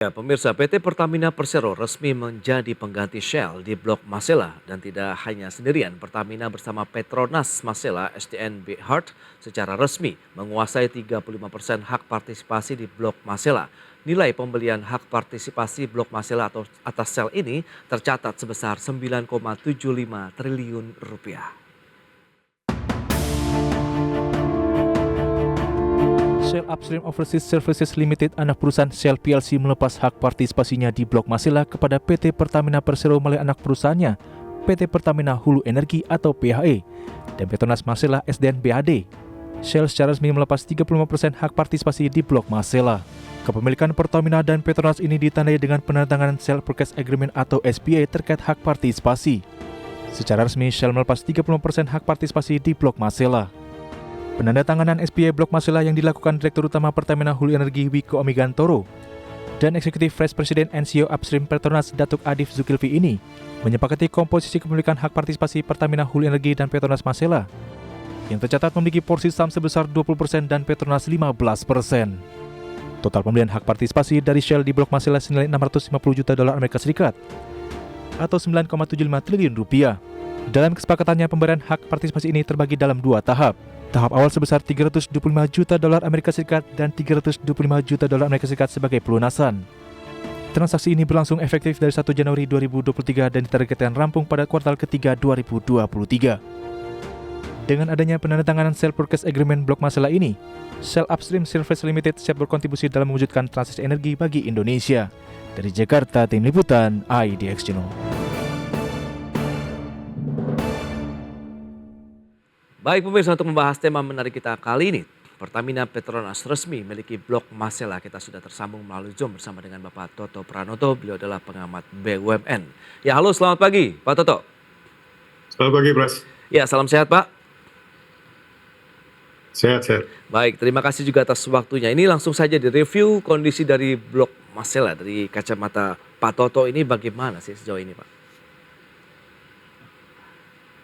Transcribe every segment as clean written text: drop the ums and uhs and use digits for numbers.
Ya, pemirsa, PT Pertamina Persero resmi menjadi pengganti Shell di Blok Masela dan tidak hanya sendirian. Pertamina bersama Petronas Masela SDN Bihard secara resmi menguasai 35% hak partisipasi di Blok Masela. Nilai pembelian hak partisipasi Blok Masela atau atas Shell ini tercatat sebesar 9,75 triliun rupiah. Shell Upstream Overseas Services Limited, anak perusahaan Shell PLC, melepas hak partisipasinya di Blok Masela kepada PT Pertamina Persero melalui anak perusahaannya, PT Pertamina Hulu Energi atau PHE, dan Petronas Masela SDN BAD. Shell secara resmi melepas 35% hak partisipasi di Blok Masela. Kepemilikan Pertamina dan Petronas ini ditandai dengan penandatanganan Shell Purchase Agreement atau SPA terkait hak partisipasi. Secara resmi, Shell melepas 35% hak partisipasi di Blok Masela. Penandatanganan SPA Blok Masela yang dilakukan Direktur Utama Pertamina Hulu Energi Wiko Omigantoro dan Eksekutif Vice President and CEO Upstream Petronas Datuk Adif Zulkifli ini menyepakati komposisi kepemilikan hak partisipasi Pertamina Hulu Energi dan Petronas Masela yang tercatat memiliki porsi saham sebesar 20% dan Petronas 15%. Total pembelian hak partisipasi dari Shell di Blok Masela senilai 650 juta dolar Amerika Serikat atau 9,75 triliun rupiah. Dalam kesepakatannya, pemberian hak partisipasi ini terbagi dalam dua tahap. Tahap awal sebesar 325 juta dolar Amerika Serikat dan 325 juta dolar Amerika Serikat sebagai pelunasan. Transaksi ini berlangsung efektif dari 1 Januari 2023 dan ditargetkan rampung pada kuartal ketiga 2023. Dengan adanya penandatanganan Shell Purchase Agreement Blok Masela ini, Shell Upstream Services Limited siap berkontribusi dalam mewujudkan transisi energi bagi Indonesia. Dari Jakarta, Tim Liputan IDX Channel. Baik pemirsa, untuk membahas tema menarik kita kali ini, Pertamina Petronas resmi memiliki Blok Masela. Kita sudah tersambung melalui Zoom bersama dengan Bapak Toto Pranoto. Beliau adalah pengamat BUMN. Ya, halo, selamat pagi Pak Toto. Selamat pagi, Pras. Ya, salam sehat Pak. Sehat. Baik, terima kasih juga atas waktunya. Ini langsung saja direview kondisi dari Blok Masela. Dari kacamata Pak Toto ini bagaimana sih sejauh ini Pak?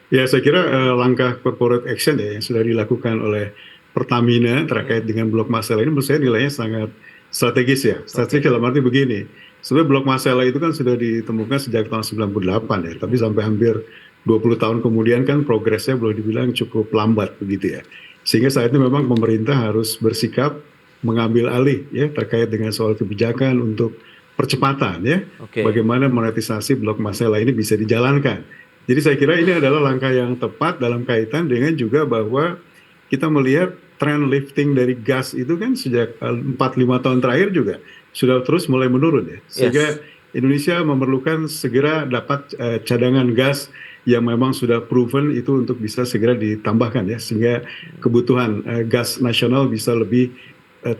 Ya, saya kira langkah corporate action ya yang sudah dilakukan oleh Pertamina terkait dengan Blok Masela ini menurut saya nilainya sangat strategis ya. Strategis dalam arti begini, sebenarnya Blok Masela itu kan sudah ditemukan sejak tahun 98 ya, tapi sampai hampir 20 tahun kemudian kan progresnya boleh dibilang cukup lambat begitu ya. Sehingga saat ini memang pemerintah harus bersikap mengambil alih ya terkait dengan soal kebijakan untuk percepatan ya. Bagaimana monetisasi Blok Masela ini bisa dijalankan. Jadi saya kira ini adalah langkah yang tepat dalam kaitan dengan juga bahwa kita melihat tren lifting dari gas itu kan sejak 4-5 tahun terakhir juga sudah terus mulai menurun ya. Sehingga Indonesia memerlukan segera dapat cadangan gas yang memang sudah proven itu untuk bisa segera ditambahkan ya. Sehingga kebutuhan gas nasional bisa lebih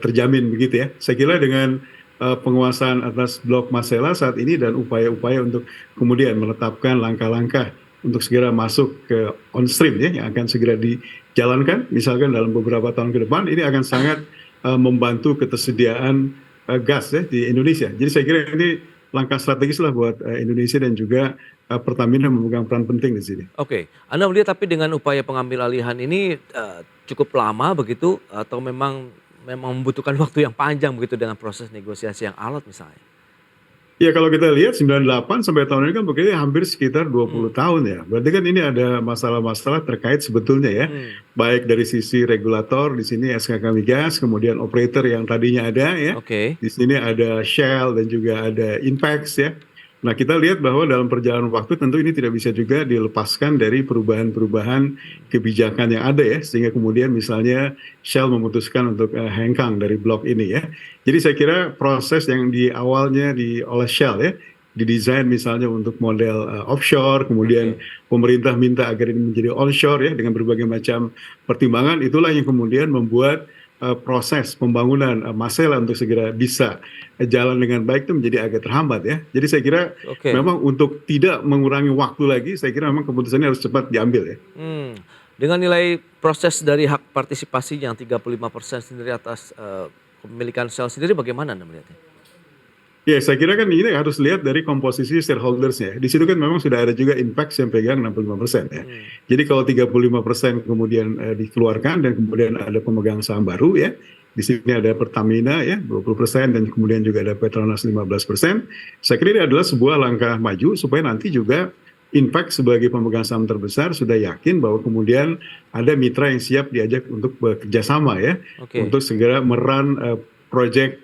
terjamin begitu ya. Saya kira dengan penguasaan atas Blok Masela saat ini dan upaya-upaya untuk kemudian menetapkan langkah-langkah untuk segera masuk ke on stream ya yang akan segera dijalankan misalkan dalam beberapa tahun ke depan ini akan sangat membantu ketersediaan gas ya di Indonesia. Jadi saya kira ini langkah strategis lah buat Indonesia dan juga Pertamina memegang peran penting di sini. Oke, Anda melihat tapi dengan upaya pengambil alihan ini cukup lama begitu atau memang membutuhkan waktu yang panjang begitu dengan proses negosiasi yang alot misalnya? Ya kalau kita lihat 98 sampai tahun ini kan begini hampir sekitar 20 tahun ya. Berarti kan ini ada masalah-masalah terkait sebetulnya ya. Baik dari sisi regulator, di sini SKK Migas, kemudian operator yang tadinya ada ya. Di sini ada Shell dan juga ada Inpex ya. Nah kita lihat bahwa dalam perjalanan waktu tentu ini tidak bisa juga dilepaskan dari perubahan-perubahan kebijakan yang ada ya. Sehingga kemudian misalnya Shell memutuskan untuk hengkang dari blok ini ya. Jadi saya kira proses yang di awalnya oleh Shell ya. Didesain misalnya untuk model offshore, kemudian pemerintah minta agar ini menjadi onshore ya. Dengan berbagai macam pertimbangan itulah yang kemudian membuat proses pembangunan Masela untuk segera bisa jalan dengan baik itu menjadi agak terhambat ya. Jadi saya kira memang untuk tidak mengurangi waktu lagi, saya kira memang keputusannya harus cepat diambil ya. Dengan nilai proses dari hak partisipasi yang 35% sendiri atas kepemilikan Shell sendiri bagaimana Anda melihatnya? Ya, saya kira kan ini harus lihat dari komposisi shareholdersnya. Di situ kan memang sudah ada juga Inpex yang pegang 65% ya. Jadi kalau 35% kemudian dikeluarkan dan kemudian ada pemegang saham baru ya, Di sini ada Pertamina ya 20% dan kemudian juga ada Petronas 15%. Saya kira ini adalah sebuah langkah maju supaya nanti juga Impact sebagai pemegang saham terbesar sudah yakin bahwa kemudian ada mitra yang siap diajak untuk bekerja sama ya, untuk segera meran proyek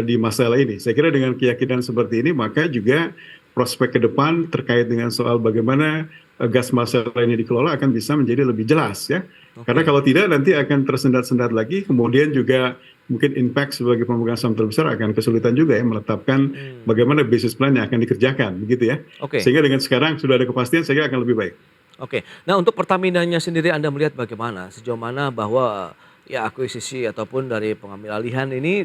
di masalah ini. Saya kira dengan keyakinan seperti ini maka juga prospek ke depan terkait dengan soal bagaimana gas masalah ini dikelola akan bisa menjadi lebih jelas ya. Karena kalau tidak nanti akan tersendat-sendat lagi, kemudian juga mungkin Impact sebagai pemegang saham terbesar akan kesulitan juga ya menetapkan bagaimana business plan yang akan dikerjakan begitu ya. Sehingga dengan sekarang sudah ada kepastian saya kira akan lebih baik. Nah untuk Pertaminanya sendiri Anda melihat bagaimana? Sejauh mana bahwa ya akuisisi ataupun dari pengambil alihan ini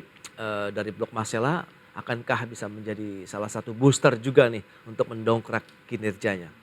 dari Blok Masela akankah bisa menjadi salah satu booster juga nih untuk mendongkrak kinerjanya?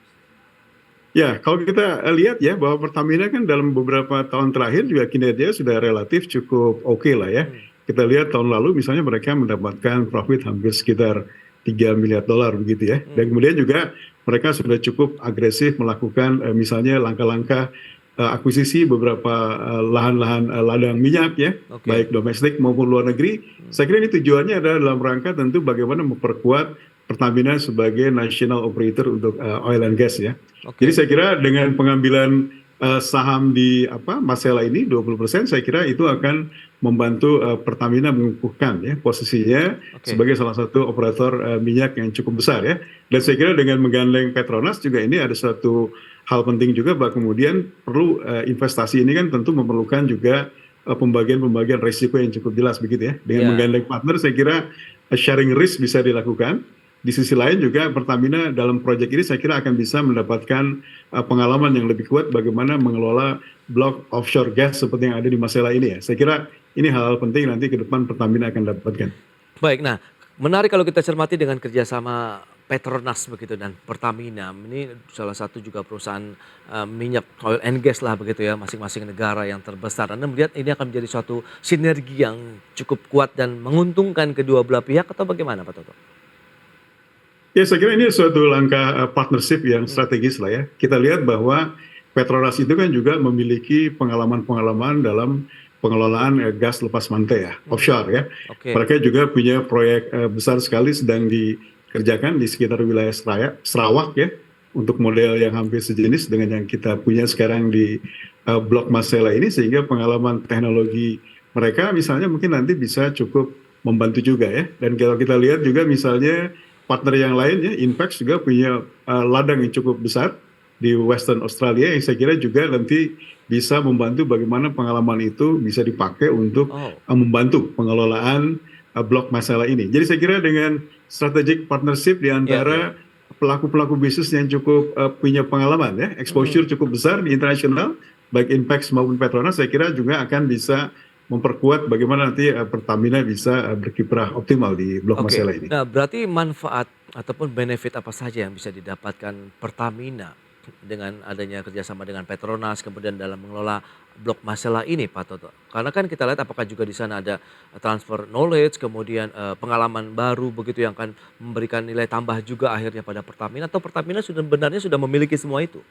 Ya, kalau kita lihat ya bahwa Pertamina kan dalam beberapa tahun terakhir juga kinerja sudah relatif cukup oke lah ya. Kita lihat tahun lalu misalnya mereka mendapatkan profit hampir sekitar $3 miliar begitu ya. Dan kemudian juga mereka sudah cukup agresif melakukan misalnya langkah-langkah akuisisi beberapa lahan-lahan ladang minyak ya, baik domestik maupun luar negeri. Saya kira ini tujuannya adalah dalam rangka tentu bagaimana memperkuat Pertamina sebagai national operator untuk oil and gas ya. Jadi saya kira dengan pengambilan saham di Masela ini 20%, saya kira itu akan membantu Pertamina mengukuhkan ya posisinya sebagai salah satu operator minyak yang cukup besar ya. Dan saya kira dengan menggandeng Petronas juga ini ada satu hal penting juga bahwa kemudian perlu investasi ini kan tentu memerlukan juga pembagian risiko yang cukup jelas begitu ya. Dengan menggandeng partner saya kira sharing risk bisa dilakukan. Di sisi lain juga Pertamina dalam proyek ini saya kira akan bisa mendapatkan pengalaman yang lebih kuat bagaimana mengelola blok offshore gas seperti yang ada di Masela ini ya. Saya kira ini hal-hal penting nanti ke depan Pertamina akan dapatkan. Baik, nah menarik kalau kita cermati dengan kerjasama Petronas begitu dan Pertamina. Ini salah satu juga perusahaan minyak oil and gas lah begitu ya, masing-masing negara yang terbesar. Anda melihat ini akan menjadi suatu sinergi yang cukup kuat dan menguntungkan kedua belah pihak atau bagaimana Pak Toto? Ya saya kira ini suatu langkah partnership yang strategis lah ya. Kita lihat bahwa Petronas itu kan juga memiliki pengalaman-pengalaman dalam pengelolaan gas lepas pantai ya, offshore ya. Mereka juga punya proyek besar sekali sedang dikerjakan di sekitar wilayah Sarawak ya, untuk model yang hampir sejenis dengan yang kita punya sekarang di Blok Masela ini, sehingga pengalaman teknologi mereka misalnya mungkin nanti bisa cukup membantu juga ya. Dan kalau kita lihat juga misalnya partner yang lain ya, Impact juga punya ladang yang cukup besar di Western Australia yang saya kira juga nanti bisa membantu bagaimana pengalaman itu bisa dipakai untuk membantu pengelolaan Blok Masela ini. Jadi saya kira dengan strategic partnership di antara pelaku-pelaku bisnis yang cukup punya pengalaman ya, exposure cukup besar di internasional, baik Impact maupun Petronas, saya kira juga akan bisa memperkuat bagaimana nanti Pertamina bisa berkiprah optimal di Blok Masela ini. Nah, berarti manfaat ataupun benefit apa saja yang bisa didapatkan Pertamina dengan adanya kerjasama dengan Petronas kemudian dalam mengelola Blok Masela ini Pak Toto? Karena kan kita lihat apakah juga di sana ada transfer knowledge, kemudian pengalaman baru begitu yang akan memberikan nilai tambah juga akhirnya pada Pertamina, atau Pertamina sebenarnya sudah memiliki semua itu?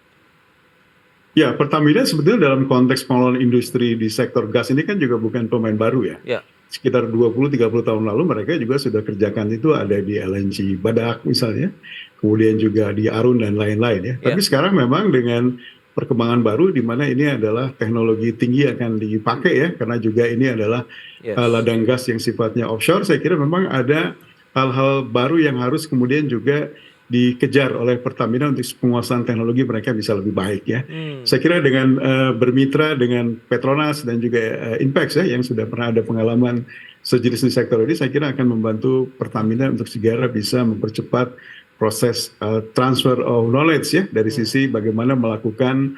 Ya, Pertamina sebetulnya dalam konteks pengelolaan industri di sektor gas ini kan juga bukan pemain baru ya. Sekitar 20-30 tahun lalu mereka juga sudah kerjakan itu, ada di LNG Badak misalnya, kemudian juga di Arun dan lain-lain ya. Tapi sekarang memang dengan perkembangan baru di mana ini adalah teknologi tinggi akan dipakai ya, karena juga ini adalah ladang gas yang sifatnya offshore. Saya kira memang ada hal-hal baru yang harus kemudian juga dikejar oleh Pertamina untuk penguasaan teknologi mereka bisa lebih baik ya. Saya kira dengan bermitra dengan Petronas dan juga Impact ya, yang sudah pernah ada pengalaman sejenis di sektor ini, saya kira akan membantu Pertamina untuk segera bisa mempercepat proses transfer of knowledge ya, dari sisi bagaimana melakukan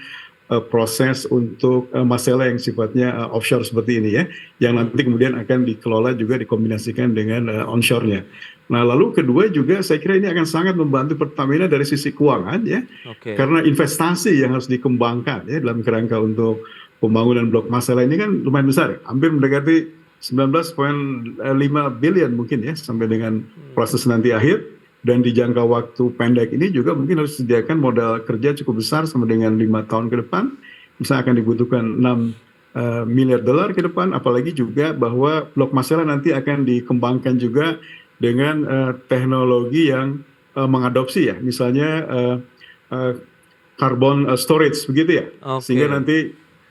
proses untuk Masela yang sifatnya offshore seperti ini ya, yang nanti kemudian akan dikelola juga dikombinasikan dengan onshore-nya. Nah lalu kedua juga saya kira ini akan sangat membantu Pertamina dari sisi keuangan ya, karena investasi yang harus dikembangkan ya dalam kerangka untuk pembangunan Blok Masela ini kan lumayan besar, hampir mendekati 19,5 billion mungkin ya sampai dengan proses nanti akhir. Dan di jangka waktu pendek ini juga mungkin harus disediakan modal kerja cukup besar sama dengan 5 tahun ke depan. Misalnya akan dibutuhkan 6 miliar dolar ke depan, apalagi juga bahwa blok Masela nanti akan dikembangkan juga dengan teknologi yang mengadopsi ya, misalnya uh, carbon storage begitu ya, sehingga Oke. nanti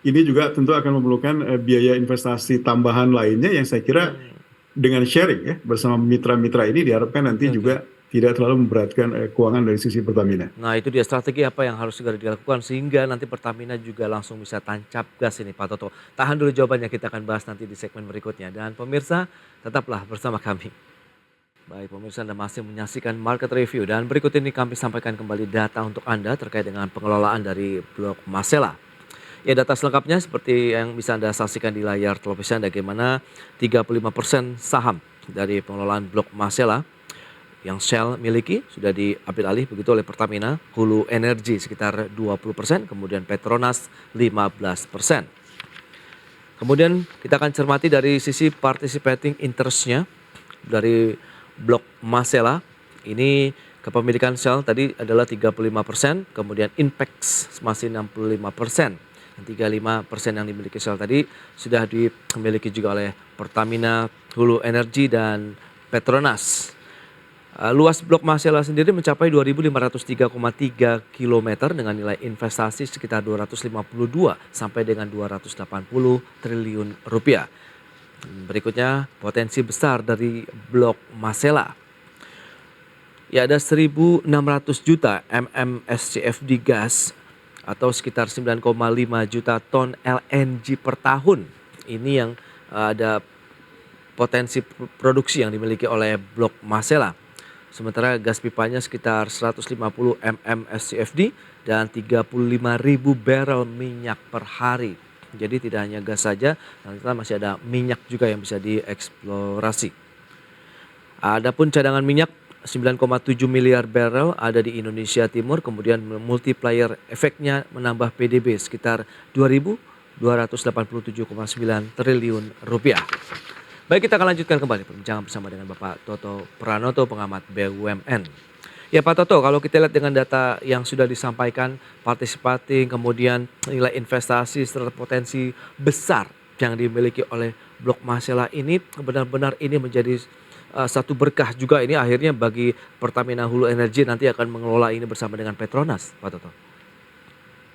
ini juga tentu akan memerlukan biaya investasi tambahan lainnya yang saya kira Hmm, dengan sharing ya bersama mitra-mitra ini diharapkan nanti oke, oke. juga tidak terlalu memberatkan keuangan dari sisi Pertamina. Nah, itu dia strategi apa yang harus segera dilakukan sehingga nanti Pertamina juga langsung bisa tancap gas ini Pak Toto. Tahan dulu jawabannya, kita akan bahas nanti di segmen berikutnya. Dan pemirsa, tetaplah bersama kami. Baik pemirsa, Anda masih menyaksikan Market Review dan berikut ini kami sampaikan kembali data untuk Anda terkait dengan pengelolaan dari Blok Masela. Ya, data selengkapnya seperti yang bisa Anda saksikan di layar televisi Anda, bagaimana 35% saham dari pengelolaan Blok Masela yang Shell miliki sudah diambil alih begitu oleh Pertamina, Hulu Energi sekitar 20%, kemudian Petronas 15%. Kemudian kita akan cermati dari sisi participating interest-nya dari Blok Masela. Ini kepemilikan Shell tadi adalah 35%, kemudian Inpex masih 65%. Dan 35% yang dimiliki Shell tadi sudah dimiliki juga oleh Pertamina, Hulu Energi dan Petronas. Luas Blok Masela sendiri mencapai 2.503,3 km dengan nilai investasi sekitar 252 sampai dengan 280 triliun rupiah. Berikutnya potensi besar dari Blok Masela. Ya, ada 1.600 juta MMSCFD gas atau sekitar 9,5 juta ton LNG per tahun. Ini yang ada potensi produksi yang dimiliki oleh Blok Masela. Sementara gas pipanya sekitar 150 MMSCFD dan 35.000 barrel minyak per hari. Jadi tidak hanya gas saja, ternyata masih ada minyak juga yang bisa dieksplorasi. Adapun cadangan minyak 9,7 miliar barrel ada di Indonesia Timur, kemudian multiplier efeknya menambah PDB sekitar 2.287,9 triliun rupiah. Baik, kita akan lanjutkan kembali perbincangan bersama dengan Bapak Toto Pranoto, pengamat BUMN. Ya Pak Toto, kalau kita lihat dengan data yang sudah disampaikan, partisipating, kemudian nilai investasi serta potensi besar yang dimiliki oleh Blok Masela ini, benar-benar ini menjadi satu berkah juga ini akhirnya bagi Pertamina Hulu Energi nanti akan mengelola ini bersama dengan Petronas, Pak Toto.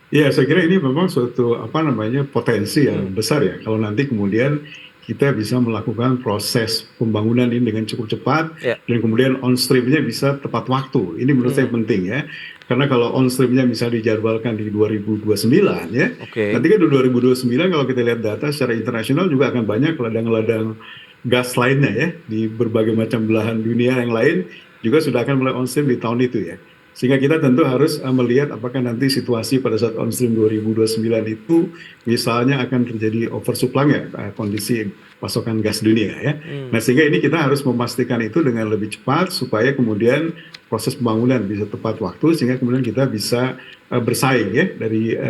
Ya, saya kira ini memang suatu apa namanya potensi Hmm, yang besar ya. Kalau nanti kemudian kita bisa melakukan proses pembangunan ini dengan cukup cepat ya. dan kemudian on streamnya bisa tepat waktu. Ini menurut saya Hmm, penting ya. Karena kalau on streamnya bisa dijadwalkan di 2029 ya. oke. Nanti kan di 2029 kalau kita lihat data secara internasional juga akan banyak ladang-ladang gas lainnya ya di berbagai macam belahan dunia yang lain juga sudah akan mulai on stream di tahun itu ya. Sehingga kita tentu harus melihat apakah nanti situasi pada saat on stream 2029 itu misalnya akan terjadi oversupply ya, kondisi pasokan gas dunia ya. Nah, Hmm, sehingga ini kita harus memastikan itu dengan lebih cepat supaya kemudian proses pembangunan bisa tepat waktu sehingga kemudian kita bisa bersaing ya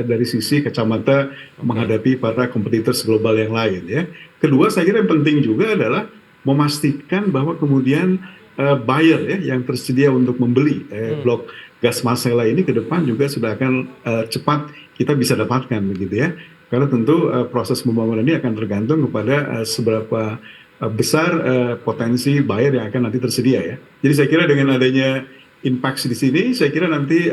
dari sisi kacamata oke. menghadapi para kompetitor global yang lain ya. Kedua, saya kira yang penting juga adalah memastikan bahwa kemudian buyer ya yang tersedia untuk membeli Hmm, blok gas Masela ini ke depan juga sudah akan cepat kita bisa dapatkan begitu ya. Karena tentu proses pembangunan ini akan tergantung kepada seberapa besar potensi buyer yang akan nanti tersedia ya. Jadi saya kira dengan adanya Inpex di sini, saya kira nanti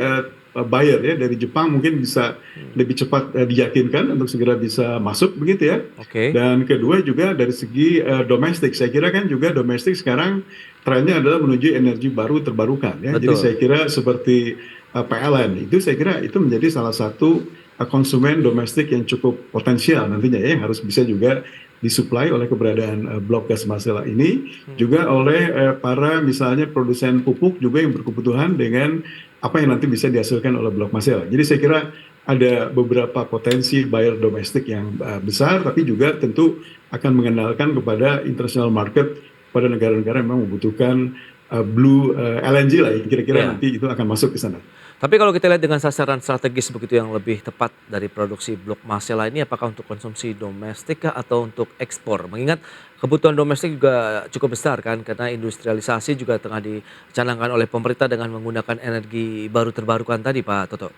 buyer ya dari Jepang mungkin bisa hmm, lebih cepat diyakinkan untuk segera bisa masuk begitu ya. oke. Dan kedua juga dari segi domestik, saya kira kan juga domestik sekarang trennya adalah menuju energi baru terbarukan ya. Jadi Betul. saya kira seperti PLN itu saya kira itu menjadi salah satu konsumen domestik yang cukup potensial nantinya ya yang harus bisa juga disuplai oleh keberadaan blok gas Masela ini Hmm, juga oleh para misalnya produsen pupuk juga yang berkebutuhan dengan apa yang nanti bisa dihasilkan oleh blok Masela. Jadi saya kira ada beberapa potensi buyer domestik yang besar, tapi juga tentu akan mengenalkan kepada international market pada negara-negara yang memang membutuhkan blue LNG lah, kira-kira ya. nanti itu akan masuk ke sana. Tapi kalau kita lihat dengan sasaran strategis begitu yang lebih tepat dari produksi Blok Masela ini, apakah untuk konsumsi domestik kah atau untuk ekspor? Mengingat kebutuhan domestik juga cukup besar kan, karena industrialisasi juga tengah dicanangkan oleh pemerintah dengan menggunakan energi baru terbarukan tadi Pak Toto.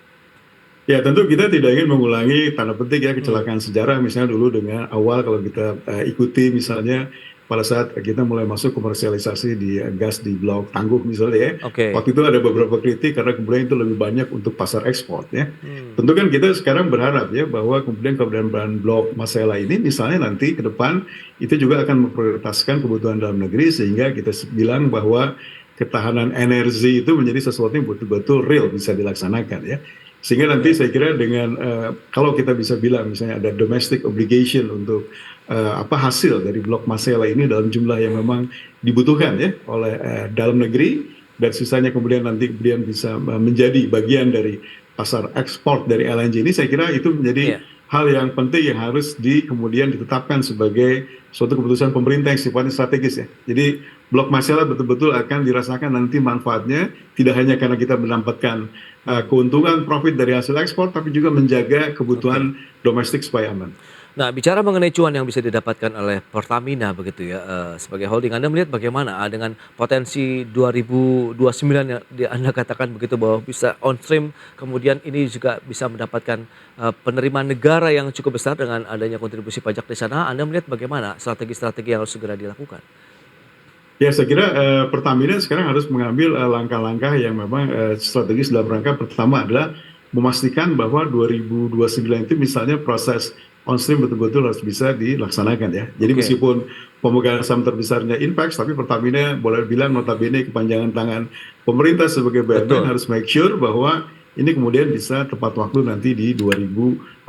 Ya tentu kita tidak ingin mengulangi tanda petik ya Hmm, kecelakaan sejarah misalnya dulu dengan awal kalau kita ikuti misalnya pada saat kita mulai masuk komersialisasi di gas di Blok Tangguh misalnya ya. oke. Waktu itu ada beberapa kritik karena kemudian itu lebih banyak untuk pasar ekspor ya. Hmm, Tentu kan kita sekarang berharap ya bahwa kemudian keberadaan Blok Masela ini misalnya nanti ke depan itu juga akan memprioritaskan kebutuhan dalam negeri sehingga kita bilang bahwa ketahanan energi itu menjadi sesuatu yang betul-betul real bisa dilaksanakan ya. Sehingga nanti oke. saya kira dengan kalau kita bisa bilang misalnya ada domestic obligation untuk apa hasil dari Blok Masela ini dalam jumlah yang memang dibutuhkan ya oleh dalam negeri dan sisanya kemudian bisa menjadi bagian dari pasar ekspor dari LNG ini saya kira itu menjadi Iya, hal yang penting yang harus kemudian ditetapkan sebagai suatu keputusan pemerintah yang sifatnya strategis ya. Jadi Blok Masela betul-betul akan dirasakan nanti manfaatnya tidak hanya karena kita mendapatkan hmm, keuntungan profit dari hasil ekspor, tapi juga menjaga oke. kebutuhan domestik supaya aman. Nah, bicara mengenai cuan yang bisa didapatkan oleh Pertamina begitu ya, sebagai holding, Anda melihat bagaimana, dengan potensi 2029 yang Anda katakan begitu bahwa bisa on stream, kemudian ini juga bisa mendapatkan, penerimaan negara yang cukup besar dengan adanya kontribusi pajak di sana, Anda melihat bagaimana strategi-strategi yang harus segera dilakukan? Ya, saya kira Pertamina sekarang harus mengambil langkah-langkah yang memang strategis dalam rangka pertama adalah memastikan bahwa 2029 itu misalnya proses on stream betul-betul harus bisa dilaksanakan ya. Jadi Oke, meskipun pemegang saham terbesarnya Inpex, tapi Pertamina boleh bilang notabene kepanjangan tangan pemerintah sebagai BUMN betul, harus make sure bahwa ini kemudian bisa tepat waktu nanti di 2029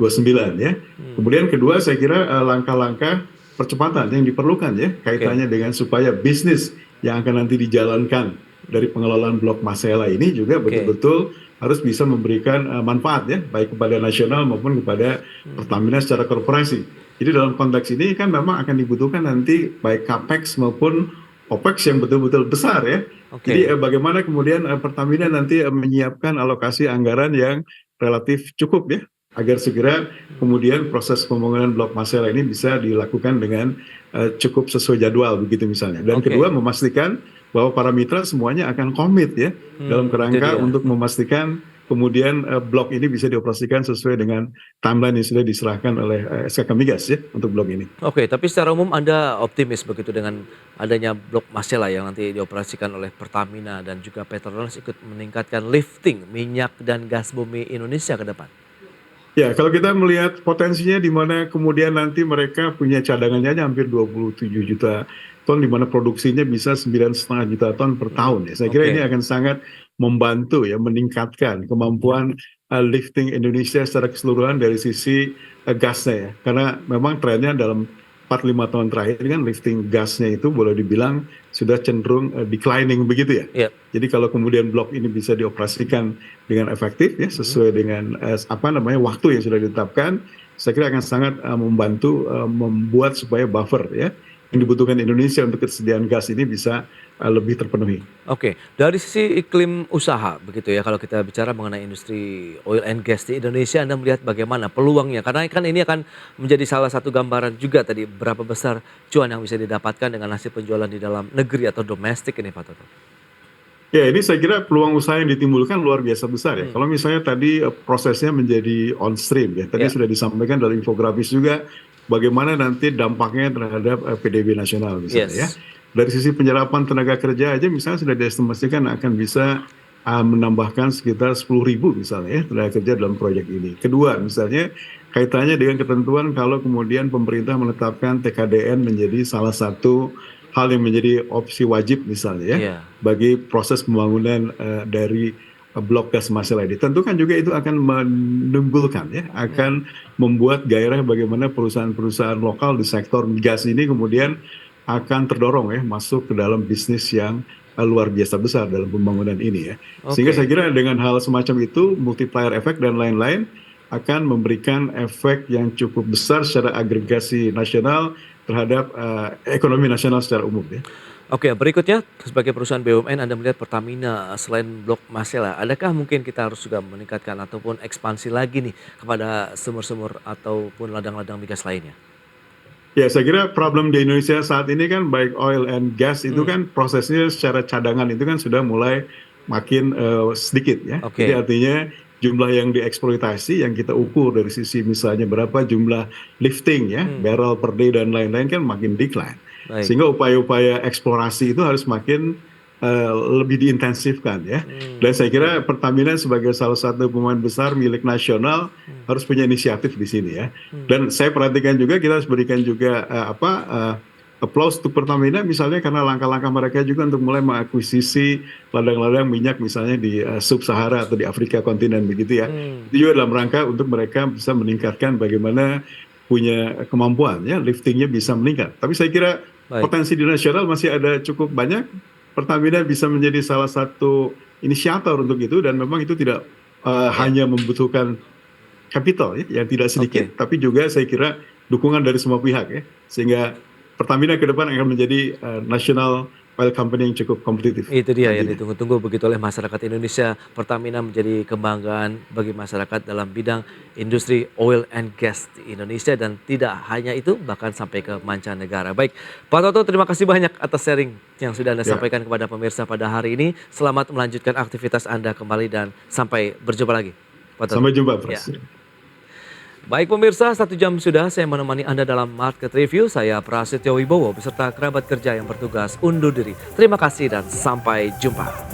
ya. hmm, Kemudian kedua saya kira langkah-langkah percepatan yang diperlukan ya oke, kaitannya dengan supaya bisnis yang akan nanti dijalankan dari pengelolaan Blok Masela ini juga oke, betul-betul harus bisa memberikan manfaat ya baik kepada nasional maupun kepada hmm, Pertamina secara korporasi. Jadi dalam konteks ini kan memang akan dibutuhkan nanti baik capex maupun opex yang betul-betul besar ya. Jadi oke, bagaimana kemudian Pertamina nanti menyiapkan alokasi anggaran yang relatif cukup ya agar segera hmm, kemudian proses pembangunan Blok Masela ini bisa dilakukan dengan cukup sesuai jadwal begitu misalnya. Dan kedua oke, memastikan bahwa para mitra semuanya akan komit ya dalam itu kerangka dia. untuk memastikan kemudian blok ini bisa dioperasikan sesuai dengan timeline yang sudah diserahkan oleh SKK Migas ya untuk blok ini. Oke, tapi secara umum Anda optimis begitu dengan adanya Blok Masela yang nanti dioperasikan oleh Pertamina dan juga Petronas ikut meningkatkan lifting minyak dan gas bumi Indonesia ke depan? Ya, kalau kita melihat potensinya di mana kemudian nanti mereka punya cadangannya aja hampir 27 juta ton, di mana produksinya bisa 9,5 juta ton per Hmm, tahun ya. Saya kira ini oke, akan sangat membantu ya meningkatkan kemampuan lifting Indonesia secara keseluruhan dari sisi gasnya ya. Karena memang trennya dalam 4-5 tahun terakhir ini kan lifting gasnya itu boleh dibilang sudah cenderung declining begitu ya. iya, Jadi kalau kemudian blok ini bisa dioperasikan dengan efektif ya mhm, sesuai dengan apa namanya waktu yang sudah ditetapkan, saya kira akan sangat membantu membuat supaya buffer ya yang hmm. dibutuhkan Indonesia untuk kesediaan gas ini bisa lebih terpenuhi. Oke, dari sisi iklim usaha begitu ya, kalau kita bicara mengenai industri oil and gas di Indonesia, Anda melihat bagaimana peluangnya? Karena kan ini akan menjadi salah satu gambaran juga tadi berapa besar cuan yang bisa didapatkan dengan hasil penjualan di dalam negeri atau domestik ini Pak Toto. Ya, ini saya kira peluang usaha yang ditimbulkan luar biasa besar ya. Hmm, Kalau misalnya tadi prosesnya menjadi on stream ya, tadi ya, sudah disampaikan dalam infografis juga bagaimana nanti dampaknya terhadap PDB nasional misalnya ya. yes, Dari sisi penyerapan tenaga kerja aja misalnya sudah diestimasikan akan bisa menambahkan sekitar 10.000 misalnya ya tenaga kerja dalam proyek ini. Kedua misalnya kaitannya dengan ketentuan kalau kemudian pemerintah menetapkan TKDN menjadi salah satu hal yang menjadi opsi wajib misalnya ya iya, bagi proses pembangunan dari blok gas Masela ini. Tentu kan juga itu akan menimbulkan ya, hmm, akan membuat gairah bagaimana perusahaan-perusahaan lokal di sektor gas ini kemudian akan terdorong ya masuk ke dalam bisnis yang luar biasa besar dalam pembangunan ini ya. Sehingga saya oke. kira dengan hal semacam itu multiplier effect dan lain-lain akan memberikan efek yang cukup besar secara agregasi nasional terhadap ekonomi nasional secara umum ya. Oke, berikutnya sebagai perusahaan BUMN Anda melihat Pertamina selain Blok Masela, adakah mungkin kita harus juga meningkatkan ataupun ekspansi lagi nih kepada sumur-sumur ataupun ladang-ladang migas lainnya? Ya, saya kira problem di Indonesia saat ini kan baik oil and gas itu Hmm, kan prosesnya secara cadangan itu kan sudah mulai makin sedikit ya. Jadi oke. artinya jumlah yang dieksploitasi yang kita ukur dari sisi misalnya berapa jumlah lifting ya, barrel per day dan lain-lain kan makin decline. Baik. Sehingga upaya-upaya eksplorasi itu harus makin lebih diintensifkan ya. Dan saya kira Pertamina sebagai salah satu pemain besar milik nasional harus punya inisiatif di sini ya. Dan saya perhatikan juga kita harus berikan juga applause untuk Pertamina misalnya karena langkah-langkah mereka juga untuk mulai mengakuisisi ladang-ladang minyak misalnya di Sub-Sahara atau di Afrika kontinen begitu ya. Itu juga dalam rangka untuk mereka bisa meningkatkan bagaimana punya kemampuan ya, liftingnya bisa meningkat. Tapi saya kira potensi di nasional masih ada cukup banyak. Pertamina bisa menjadi salah satu inisiator untuk itu dan memang itu tidak hanya membutuhkan capital ya, yang tidak sedikit, tapi juga saya kira dukungan dari semua pihak ya, sehingga Pertamina ke depan akan menjadi national oil company yang cukup kompetitif. Itu dia yang ditunggu-tunggu begitu oleh masyarakat Indonesia. Pertamina menjadi kebanggaan bagi masyarakat dalam bidang industri oil and gas di Indonesia dan tidak hanya itu bahkan sampai ke mancanegara. Baik, Pak Toto terima kasih banyak atas sharing yang sudah Anda sampaikan kepada pemirsa pada hari ini. Selamat melanjutkan aktivitas Anda kembali dan sampai berjumpa lagi. Pak Toto. Sampai jumpa, Pras. Ya. Baik pemirsa, 1 jam sudah saya menemani Anda dalam Market Review. Saya Prasetyo Wibowo beserta kerabat kerja yang bertugas undur diri. Terima kasih dan sampai jumpa.